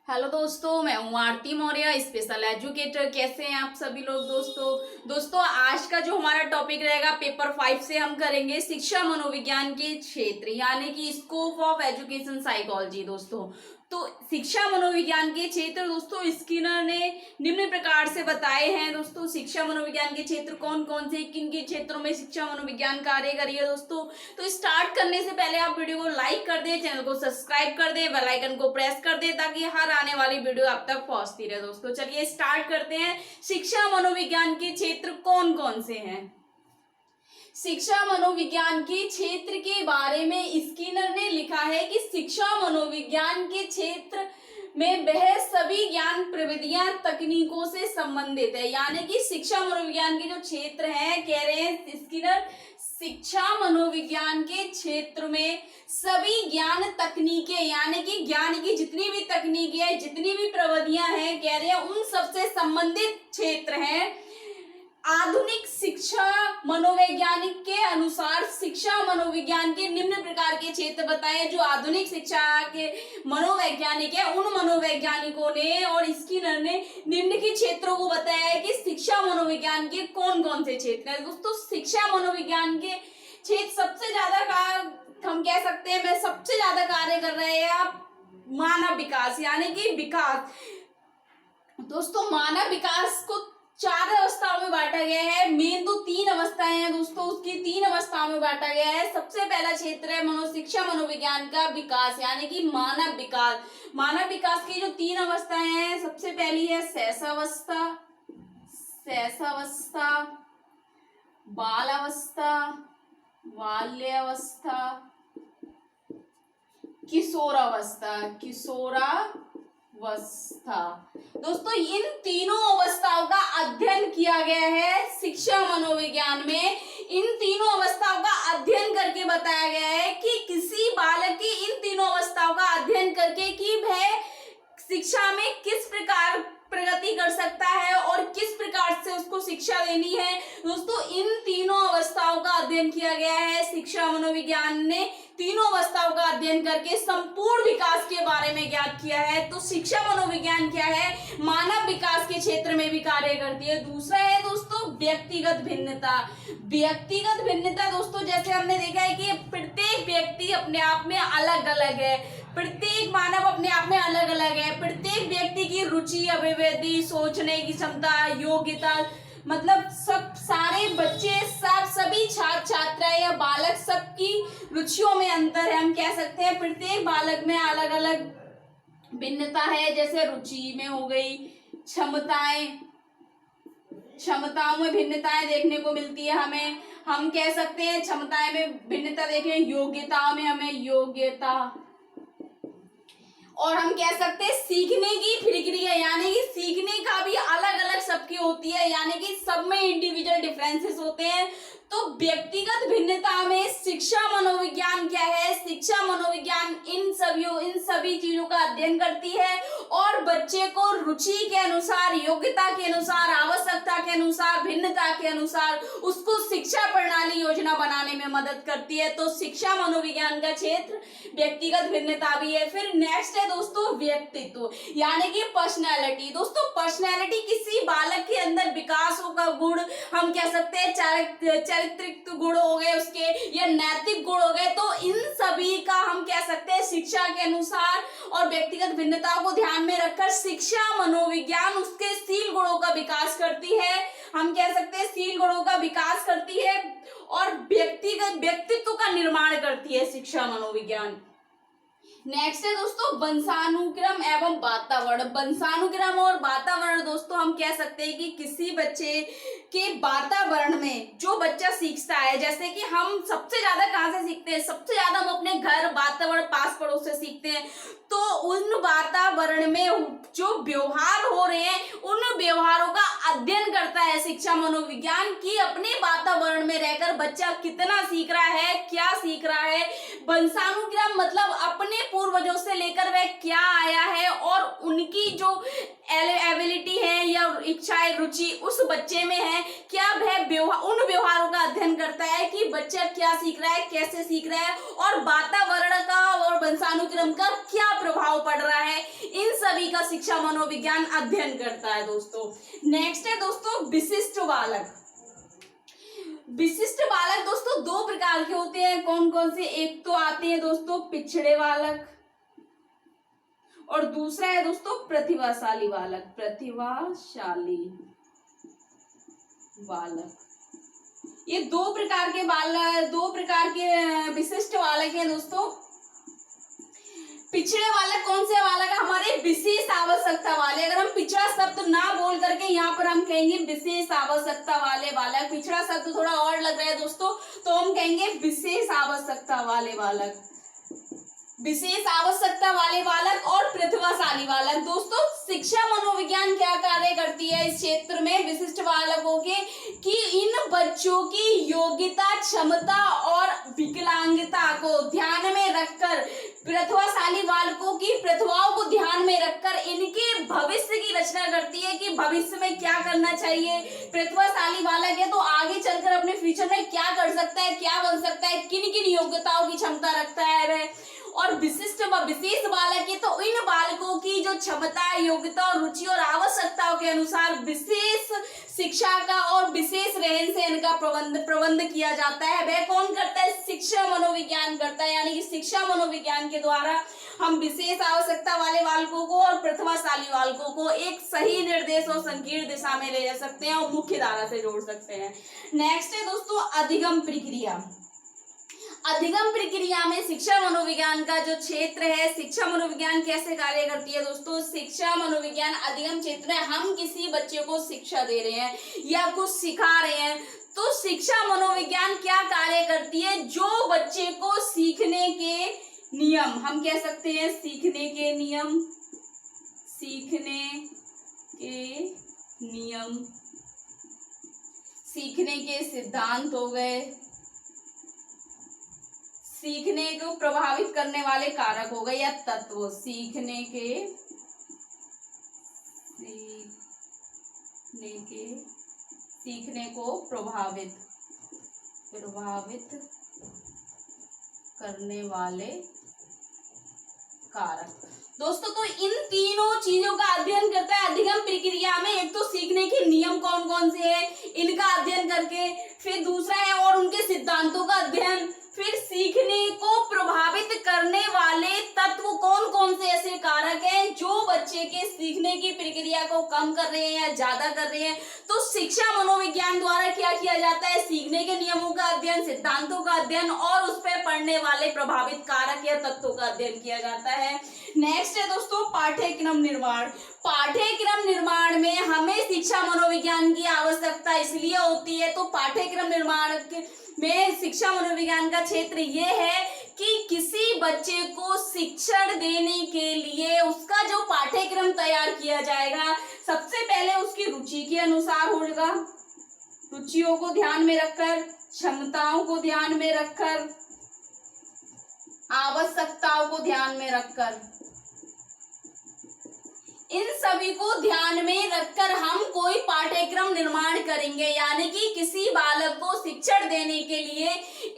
Hello दोस्तों, मैं हूँ आरती मौर्य, स्पेशल एजुकेटर। कैसे हैं आप सभी लोग दोस्तों आज का जो हमारा टॉपिक रहेगा पेपर 5 से हम करेंगे शिक्षा मनोविज्ञान के क्षेत्र यानी कि स्कोप ऑफ एजुकेशन साइकोलॉजी। दोस्तों तो शिक्षा मनोविज्ञान के क्षेत्र दोस्तों स्किनर ने निम्न प्रकार से बताए हैं। दोस्तों शिक्षा मनोविज्ञान के क्षेत्र कौन कौन से, किन किन क्षेत्रों में शिक्षा मनोविज्ञान कार्य करी है। दोस्तों तो स्टार्ट करने से पहले आप वीडियो को लाइक कर दें, चैनल को सब्सक्राइब कर दें, बेल आइकन को प्रेस कर दें ताकि हर आने वाली वीडियो आप तक पहुंचती रहे। दोस्तों चलिए स्टार्ट करते हैं। शिक्षा मनोविज्ञान के क्षेत्र कौन कौन से हैं। शिक्षा मनोविज्ञान के क्षेत्र के बारे में स्किनर ने लिखा है कि शिक्षा मनोविज्ञान के क्षेत्र में वह सभी ज्ञान प्रविधियां तकनीकों से संबंधित है। यानी कि शिक्षा मनोविज्ञान के जो क्षेत्र हैं, कह रहे हैं स्किनर, शिक्षा मनोविज्ञान के क्षेत्र में सभी ज्ञान तकनीकें यानी कि ज्ञान की जितनी भी तकनीकें हैं, जितनी भी प्रविधियां हैं, कह रहे हैं उन सबसे संबंधित क्षेत्र हैं। आधुनिक शिक्षा मनोवैज्ञानिक के अनुसार शिक्षा मनोविज्ञान के निम्न प्रकार के क्षेत्र बताए। जो आधुनिक शिक्षा के मनोवैज्ञानिक है, उन मनोवैज्ञानिकों ने और स्किनर ने निम्न के क्षेत्रों को बताया है कि शिक्षा मनोविज्ञान के कौन कौन से क्षेत्र हैं। दोस्तों शिक्षा मनोविज्ञान के क्षेत्र सबसे ज्यादा हम कह सकते हैं मैं सबसे ज्यादा कार्य कर रहे हैं मानव विकास यानी कि विकास। दोस्तों मानव विकास को 4 अवस्थाओं में बांटा गया है। मेन तो 3 अवस्थाएं हैं दोस्तों, उसकी 3 अवस्थाओं में बांटा गया है। सबसे पहला क्षेत्र है मनोशिक्षा मनोविज्ञान का विकास यानी कि मानव विकास। मानव विकास की जो 3 अवस्थाएं हैं, सबसे पहली है शैशवावस्था, बालावस्था, बाल्यावस्था, किशोरावस्था। दोस्तों इन तीनों अवस्थाओं का अध्ययन किया गया है शिक्षा मनोविज्ञान में। इन तीनों अवस्थाओं का अध्ययन करके बताया गया है कि किसी बालक की इन तीनों अवस्थाओं का अध्ययन करके कि वह शिक्षा में किस प्रकार प्रगति कर सकता है और किस प्रकार से उसको शिक्षा देनी है। दोस्तों इन तीनों अवस्थाओं का अध्ययन किया गया है। शिक्षा मनोविज्ञान ने तीनों अवस्थाओं का अध्ययन करके संपूर्ण विकास के बारे में ज्ञात किया है। तो शिक्षा मनोविज्ञान क्या है, मानव विकास के क्षेत्र में भी कार्य करती है। दूसरा है दोस्तों व्यक्तिगत भिन्नता। व्यक्तिगत भिन्नता दोस्तों जैसे हमने देखा है कि प्रत्येक व्यक्ति अपने आप में अलग अलग है, प्रत्येक मानव अपने आप में अलग अलग है। प्रत्येक व्यक्ति की रुचि, अभिव्यक्ति, सोचने की क्षमता, योग्यता, मतलब सब सारे बच्चे सभी छात्र छात्राएं या बालक सबकी रुचियों में अंतर है। हम कह सकते हैं प्रत्येक बालक में अलग अलग भिन्नता है। जैसे रुचि में हो गई, क्षमताओं में भिन्नताएं देखने को मिलती है हमें। हम कह सकते हैं क्षमताएं में भिन्नता देखें, योग्यताओं में हमें योग्यता, और हम कह सकते हैं सीखने की प्रक्रिया यानी कि सीखने का भी अलग अलग सबकी होती है, यानी कि सब में इंडिविजुअल डिफरेंसेस होते हैं। तो व्यक्तिगत भिन्नता में शिक्षा मनोविज्ञान क्या है, शिक्षा मनोविज्ञान इन सभी चीजों का अध्ययन करती है और बच्चे को रुचि के अनुसार, योग्यता के अनुसार, आवश्यकता के अनुसार, भिन्नता के अनुसार उसको शिक्षा प्रणाली योजना बनाने में मदद करती है। तो शिक्षा मनोविज्ञान का क्षेत्र व्यक्तिगत भिन्नता भी है। फिर नेक्स्ट है दोस्तों व्यक्तित्व यानी कि पर्सनैलिटी। दोस्तों पर्सनैलिटी किसी बालक के अंदर विकास का गुण, हम कह सकते हैं चारित्रिक गुण हो गए उसके, या नैतिक गुण हो गए। तो इन सभी का हम कह सकते हैं शिक्षा के अनुसार और व्यक्तिगत भिन्नताओं को ध्यान में रखकर शिक्षा मनोविज्ञान उसके शील गुणों का विकास करती है। हम कह सकते हैं शील गुणों का विकास करती है और व्यक्तित्व का निर्माण करती है शिक्षा मनोविज्ञान। नेक्स्ट है दोस्तों वंशानुक्रम एवं वातावरण। वंशानुक्रम और वातावरण दोस्तों हम कह सकते हैं कि किसी बच्चे के वातावरण में जो बच्चा सीखता है, जैसे कि हम सबसे ज्यादा कहाँ से सीखते हैं, सबसे ज्यादा हम अपने घर, वातावरण, पास पड़ोस से सीखते हैं। तो उन वातावरण में जो व्यवहार हो रहे हैं उन व्यवहारों का अध्ययन करता है शिक्षा मनोविज्ञान की अपने वातावरण में रहकर बच्चा कितना सीख रहा है, क्या सीख रहा है। वंशानुक्रम मतलब अपने पूर्वजों से लेकर वह क्या आया है और उनकी जो एबिलिटी है या इच्छाएं, रुचि उस बच्चे में है, क्या वह उन व्यवहारों का अध्ययन करता करता है कि बच्चा क्या सीख रहा है, कैसे सीख रहा है और वातावरण का और वंशानुक्रम का क्या प्रभाव पड़ रहा है, इन सभी का शिक्षा मनोविज्ञान अध्ययन करता है दोस्तों। नेक्स्ट है दोस्तों विशिष्ट बालक। विशिष्ट बालक दोस्तों दो प्रकार के होते हैं, कौन कौन से? एक तो आते हैं दोस्तों पिछड़े बालक और दूसरा है दोस्तों प्रतिभाशाली बालक। प्रतिभाशाली बालक, ये दो प्रकार के विशिष्ट बालक हैं दोस्तों। पिछड़े बालक कौन से बालक? हमारे विशेष आवश्यकता वाले। अगर हम पिछड़ा शब्द ना बोल करके यहाँ पर हम कहेंगे विशेष आवश्यकता वाले बालक। पिछड़ा शब्द थोड़ा और लग रहा है दोस्तों, तो हम कहेंगे विशेष आवश्यकता वाले बालक। विशेष आवश्यकता वाले बालक और प्रतिभाशाली बालक। दोस्तों शिक्षा मनोविज्ञान क्या कार्य करती है इस क्षेत्र में विशिष्ट बालकों के, कि इन बच्चों की योग्यता, क्षमता और विकलांगता को ध्यान में रखकर, प्रतिभाशाली बालकों की प्रतिभाओं को ध्यान में रखकर इनके भविष्य की रचना करती है कि भविष्य में क्या करना चाहिए। प्रतिभाशाली बालक है तो आगे चलकर अपने फ्यूचर में क्या कर सकता है, क्या बन सकता है, किन किन योग्यताओं की क्षमता रखता है वह। और विशिष्ट व विशेष बालक है तो इन बालकों की जो क्षमता, योग्यता और रुचि और आवश्यकताओं के अनुसार विशेष शिक्षा का और विशेष रहन सहन का प्रबंध किया जाता है। वह कौन करता है? शिक्षा मनोविज्ञान करता है। यानी कि शिक्षा मनोविज्ञान के द्वारा हम विशेष आवश्यकता वाले बालकों को और प्रतिभाशाली बालकों को एक सही निर्देश और संकीर्ण दिशा में ले जा सकते हैं और मुख्य धारा से जोड़ सकते हैं। नेक्स्ट है दोस्तों अधिगम प्रक्रिया। अधिगम प्रक्रिया में शिक्षा मनोविज्ञान का जो क्षेत्र है, शिक्षा मनोविज्ञान कैसे कार्य करती है दोस्तों? शिक्षा मनोविज्ञान अधिगम क्षेत्र में हम किसी बच्चे को शिक्षा दे रहे हैं या कुछ सिखा रहे हैं, तो शिक्षा मनोविज्ञान क्या कार्य करती है? जो बच्चे को सीखने के नियम, हम कह सकते हैं सीखने के नियम, सीखने के नियम, सीखने के सिद्धांत हो गए, सीखने को प्रभावित करने वाले कारक हो गए या तत्व, सीखने को प्रभावित करने वाले कारक। दोस्तों तो इन तीनों चीजों का अध्ययन करता है अधिगम प्रक्रिया में। एक तो सीखने के नियम कौन कौन से हैं, इनका अध्ययन करके, फिर दूसरा है और उनके सिद्धांतों का अध्ययन, फिर सीखने को प्रभावित करने वाले तत्व कौन कौन से ऐसे कारक हैं जो बच्चे के सीखने की प्रक्रिया को कम कर रहे हैं या ज्यादा कर रहे हैं। तो शिक्षा मनोविज्ञान द्वारा क्या किया जाता है? सीखने के नियमों का अध्ययन, सिद्धांतों का अध्ययन और उस पर पड़ने वाले प्रभावित कारक या तत्वों का अध्ययन किया जाता है। नेक्स्ट है दोस्तों पाठ्यक्रम निर्माण। पाठ्यक्रम निर्माण में हमें शिक्षा मनोविज्ञान की आवश्यकता इसलिए होती है, तो पाठ्यक्रम निर्माण में शिक्षा मनोविज्ञान का क्षेत्र ये है कि किसी बच्चे को शिक्षण देने के लिए उसका जो पाठ्यक्रम तैयार किया जाएगा, सबसे पहले उसकी रुचि के अनुसार होगा, रुचियों को ध्यान में रखकर, क्षमताओं को ध्यान में रखकर, आवश्यकताओं को ध्यान में रखकर, इन सभी को ध्यान में रखकर हम कोई पाठ्यक्रम निर्माण करेंगे। यानी कि किसी बालक को शिक्षण देने के लिए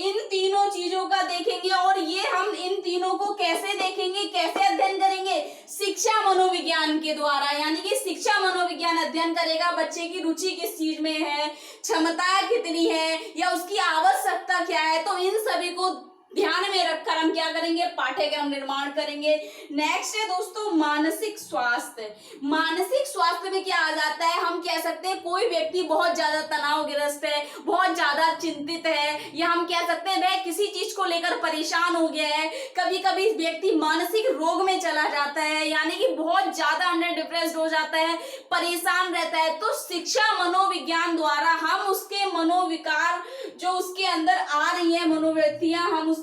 इन तीनों चीजों का देखेंगे। और ये हम इन तीनों को कैसे देखेंगे, कैसे अध्ययन करेंगे? शिक्षा मनोविज्ञान के द्वारा। यानी कि शिक्षा मनोविज्ञान अध्ययन करेगा बच्चे की रुचि किस चीज में है, क्षमता कितनी है या उसकी आवश्यकता क्या है। तो इन सभी को ध्यान में रखकर हम क्या करेंगे? पाठ्यक्रम निर्माण करेंगे। नेक्स्ट है दोस्तों मानसिक स्वास्थ्य। मानसिक स्वास्थ्य में क्या आ जाता है? हम कह सकते हैं कोई व्यक्ति बहुत ज्यादा तनावग्रस्त है, बहुत ज्यादा चिंतित है, या हम कह सकते हैं वह किसी चीज को लेकर परेशान हो गया है। कभी कभी व्यक्ति मानसिक रोग में चला जाता है, यानी कि बहुत ज्यादा अंडर डिप्रेस्ड हो जाता है, परेशान रहता है। तो शिक्षा मनोविज्ञान द्वारा हम उसके मनोविकार जो उसके अंदर आ रही है, मनोवृत्तियां, हम उसके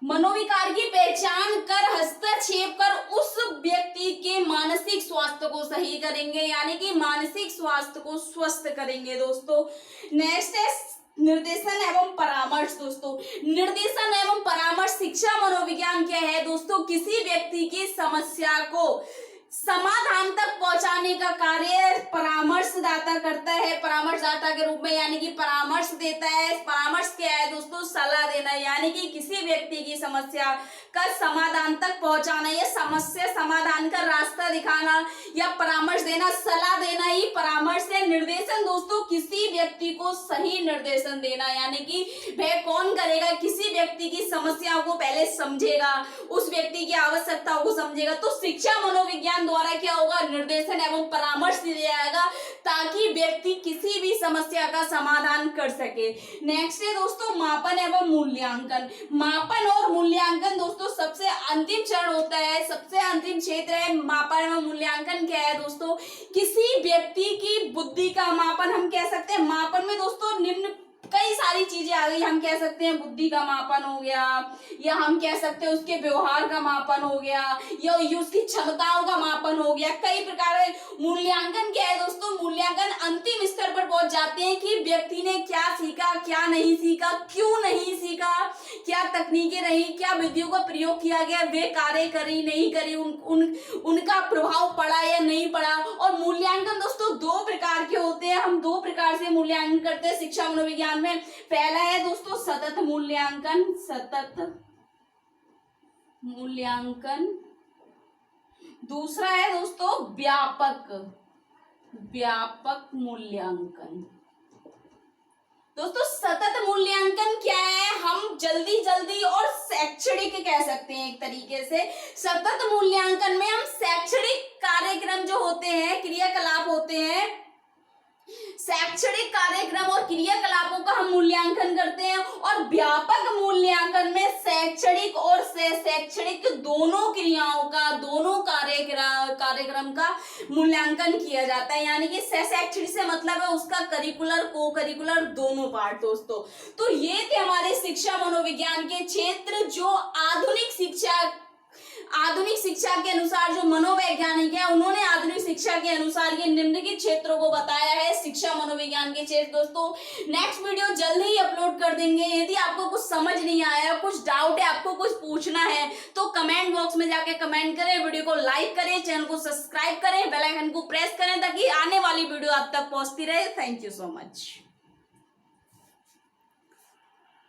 मनोविकार की पहचान कर हस्तक्षेप कर उस व्यक्ति के मानसिक स्वास्थ्य को सही करेंगे, यानी कि मानसिक स्वास्थ्य को स्वस्थ करेंगे दोस्तों। नेक्स्ट है निर्देशन एवं परामर्श। दोस्तों निर्देशन एवं परामर्श शिक्षा मनोविज्ञान क्या है दोस्तों? किसी व्यक्ति की समस्या को समाधान तक पहुंचाने का कार्य परामर्शदाता करता है, परामर्शदाता के रूप में, यानी कि परामर्श देता है। परामर्श क्या है दोस्तों? सलाह देना, यानी कि किसी व्यक्ति की समस्या का समाधान तक पहुंचाना, या समस्या समाधान का रास्ता दिखाना, या परामर्श देना, सलाह देना ही परामर्श है। निर्देशन दोस्तों, किसी व्यक्ति को सही निर्देशन देना, यानी कि वह कौन करेगा? किसी व्यक्ति की समस्याओं को पहले समझेगा, उस व्यक्ति की आवश्यकताओं को समझेगा। तो शिक्षा मनोविज्ञान द्वारा क्या होगा? निर्देशन एवं परामर्श दिया जाएगा ताकि व्यक्ति किसी भी समस्या का समाधान कर सके। नेक्स्ट है दोस्तों मापन एवं मूल्यांकन। मापन और मूल्यांकन दोस्तों सबसे अंतिम चरण होता है, सबसे अंतिम क्षेत्र है। मापन एवं मूल्यांकन क्या है दोस्तों? किसी व्यक्ति की बुद्धि का मापन हम कह सकते हैं। मापन में दोस्तों निम्न कई सारी चीजें आ गई। हम कह सकते हैं बुद्धि का मापन हो गया, या हम कह सकते हैं उसके व्यवहार का मापन हो गया, या उसकी क्षमताओं का मापन हो गया। कई प्रकार है। मूल्यांकन क्या है दोस्तों? मूल्यांकन अंतिम स्तर पर पहुंच जाते हैं कि व्यक्ति ने क्या सीखा, क्या नहीं सीखा, क्यों नहीं सीखा, क्या तकनीकें रही, क्या विधियों का प्रयोग किया गया, वे कार्य करी नहीं करी, उनका प्रभाव पड़ा या नहीं पड़ा। और मूल्यांकन दोस्तों दो प्रकार के होते हैं। हम दो प्रकार से मूल्यांकन करते हैं शिक्षा मनोविज्ञान में। पहला है दोस्तों सतत मूल्यांकन, सतत मूल्यांकन। दूसरा है दोस्तों व्यापक, व्यापक मूल्यांकन। दोस्तों सतत मूल्यांकन क्या है? हम जल्दी जल्दी और शैक्षणिक कह सकते हैं एक तरीके से। सतत मूल्यांकन में हम शैक्षणिक कार्यक्रम जो होते हैं, क्रियाकलाप होते हैं, शैक्षणिक कार्यक्रम और क्रियाकलापों का हम मूल्यांकन करते हैं। और व्यापक मूल्यांकन में शैक्षणिक और शैक्षणिक दोनों क्रियाओं का, दोनों कार्यक्रम का मूल्यांकन किया जाता है। यानी कि शैक्षणिक से मतलब है उसका करिकुलर, को करिकुलर दोनों पार्ट दोस्तों। तो ये थे हमारे शिक्षा मनोविज्ञान के क्षेत्र, जो आधुनिक शिक्षा के अनुसार जो मनोवैज्ञानिक है उन्होंने आधुनिक शिक्षा के अनुसार ये निम्नलिखित क्षेत्रों को बताया है शिक्षा मनोविज्ञान के क्षेत्र। दोस्तों नेक्स्ट वीडियो जल्द ही अपलोड कर देंगे। यदि आपको कुछ समझ नहीं आया, कुछ डाउट है, आपको कुछ पूछना है तो कमेंट बॉक्स में जाके कमेंट करें, वीडियो को लाइक करें, चैनल को सब्सक्राइब करें, बेल आइकन को प्रेस करें ताकि आने वाली वीडियो आप तक पहुंचती रहे। Thank you so much.